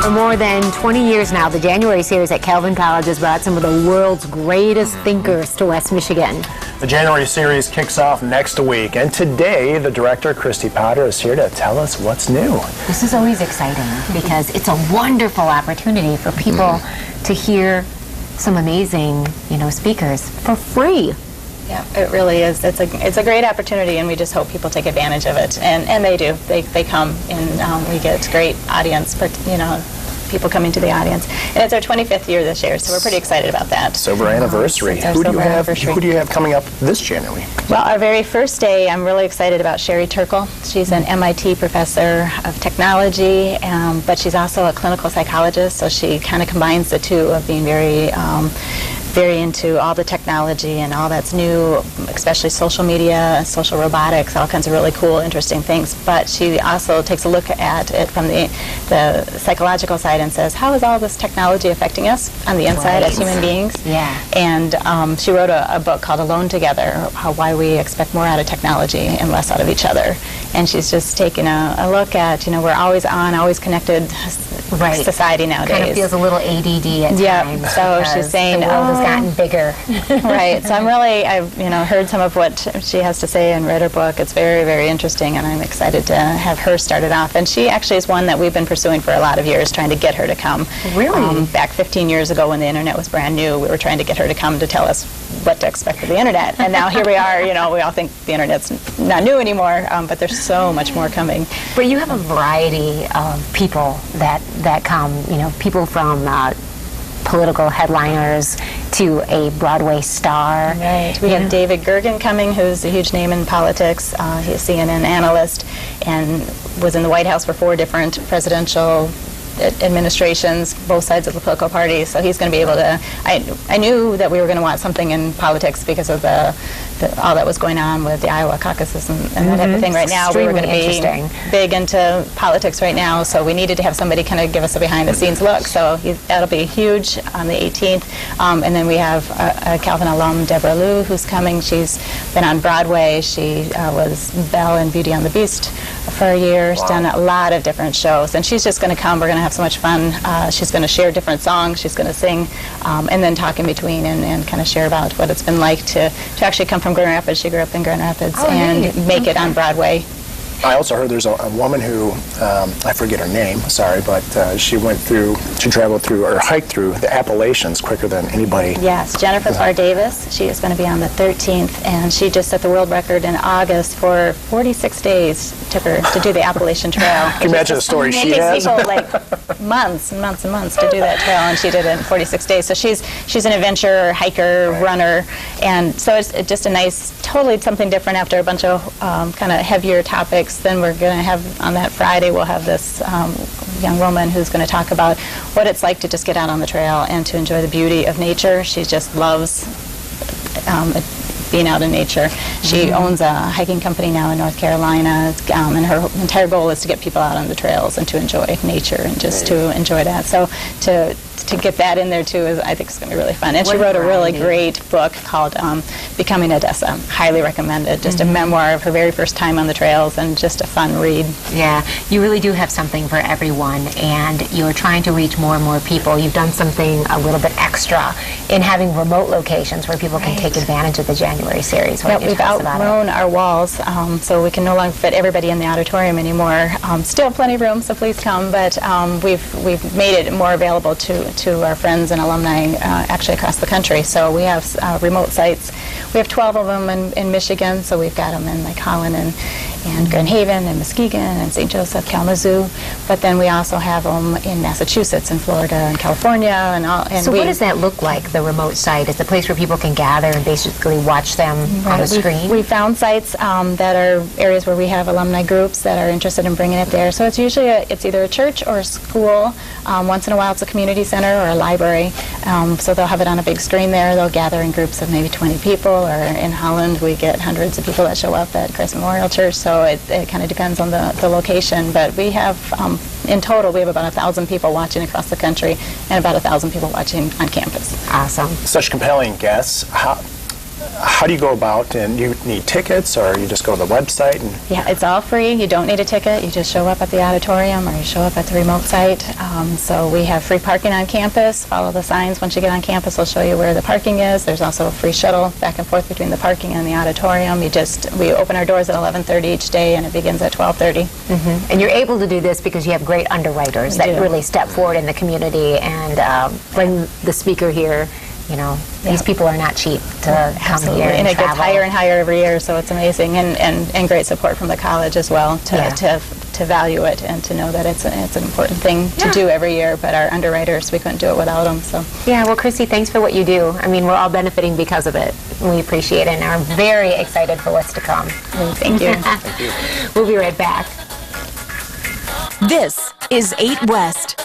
For more than 20 years now, the January series at Calvin College has brought some of the world's greatest thinkers to West Michigan. The January series kicks off next week, and today the director, Christy Potter, is here to tell us what's new. This is always exciting because it's a wonderful opportunity for people to hear some amazing, speakers for free. Yeah, it really is. It's a great opportunity, and we just hope people take advantage of it. And they do. They come, and we get great audience. People coming to the audience. And it's our 25th year this year, so we're pretty excited about that. Silver anniversary. Who do you have coming up this January? Well, our very first day, I'm really excited about Sherry Turkle. She's an MIT professor of technology, but she's also a clinical psychologist, so she kind of combines the two of being very into all the technology and all that's new, especially social media, social robotics, all kinds of really cool, interesting things. But she also takes a look at it from the psychological side and says, how is all this technology affecting us on the inside as human beings? Yeah. And she wrote a book called Alone Together, why we expect more out of technology and less out of each other. And she's just taking a look at, we're always on, always connected society nowadays. Kind of feels a little ADD at times. So she's saying the world has gotten bigger. Right. So I've heard some of what she has to say and read her book. It's very, very interesting, and I'm excited to have her start it off. And she actually is one that we've been pursuing for a lot of years, trying to get her to come. Really? Back 15 years ago when the internet was brand new, we were trying to get her to come to tell us what to expect of the internet. And now here we are, we all think the internet's not new anymore, but there's so much more coming. But you have a variety of people that come, people from political headliners to a Broadway star. Right. We have David Gergen coming, who's a huge name in politics. He's a CNN analyst and was in the White House for 4 different presidential administrations, both sides of the political party. So he's going to be able to. I knew that we were going to want something in politics because of all that was going on with the Iowa caucuses and that type of thing. Right now, we were going to be big into politics right now, so we needed to have somebody kind of give us a behind-the-scenes look. So that'll be huge on the 18th. And then we have a Calvin alum, Deborah Liu, who's coming. She's been on Broadway. She was Belle in Beauty and the Beast for a year. She's done a lot of different shows, and she's just going to come. We're going to have so much fun. She's going to share different songs. She's going to sing, and then talk in between and kind of share about what it's been like to actually come from Grand Rapids. She grew up in Grand Rapids and make it on Broadway. I also heard there's a woman who, I forget her name, sorry, but she traveled through or hiked through the Appalachians quicker than anybody. Yes, Jennifer Barr Davis. She is going to be on the 13th, and she just set the world record in August for 46 days. Took her to do the Appalachian Trail. Can you imagine the story she has? It takes people months and months and months to do that trail, and she did it in 46 days. So she's an adventurer, hiker, runner, and so it's just a nice, totally something different after a bunch of kind of heavier topics. Then we're going to have, on that Friday, we'll have this young woman who's going to talk about what it's like to just get out on the trail and to enjoy the beauty of nature. She just loves being out in nature. She owns a hiking company now in North Carolina, and her entire goal is to get people out on the trails and to enjoy nature and just to enjoy that. So to get that in there too I think it's going to be really fun. And she wrote a really great book called Becoming Odessa. Highly recommended. Just a memoir of her very first time on the trails and just a fun read. Yeah, you really do have something for everyone, and you're trying to reach more and more people. You've done something a little bit extra in having remote locations where people can take advantage of the January series. We've outgrown our walls, so we can no longer fit everybody in the auditorium anymore. Still plenty of room, so please come, but we've made it more available to our friends and alumni actually across the country. So we have remote sites. We have 12 of them in Michigan, so we've got them in Holland and Grand Haven and Muskegon and St. Joseph, Kalamazoo. But then we also have them in Massachusetts and Florida and California and all. And so what does that look like, the remote site? Is it a place where people can gather and basically watch them on a screen? We found sites that are areas where we have alumni groups that are interested in bringing it there. So it's usually it's either a church or a school. Once in a while it's a community center or a library. So they'll have it on a big screen there. They'll gather in groups of maybe 20 people, or in Holland we get hundreds of people that show up at Christ Memorial Church. So it kind of depends on the location. But we have, in total, we have about 1,000 people watching across the country and about 1,000 people watching on campus. Awesome. Such compelling guests. how do you go about, and you need tickets, or you just go to the website? And Yeah, it's all free. You don't need a ticket. You just show up at the auditorium or you show up at the remote site. So we have free parking on campus. Follow the signs. Once you get on campus, they'll show you where the parking is. There's also a free shuttle back and forth between the parking and the auditorium. We open our doors at 11:30 each day, and it begins at 12:30. And you're able to do this because you have great underwriters that do. really step forward in the community and bring the speaker here. You know, these people are not cheap to come here and it gets travel. higher and higher every year, so it's amazing, and great support from the college as well to value it and to know that it's an important thing to do every year. But our underwriters, we couldn't do it without them. So Yeah, well, Christy, thanks for what you do. I mean, we're all benefiting because of it. We appreciate it and are very excited for what's to come. thank you. We'll be right back. This is 8 West.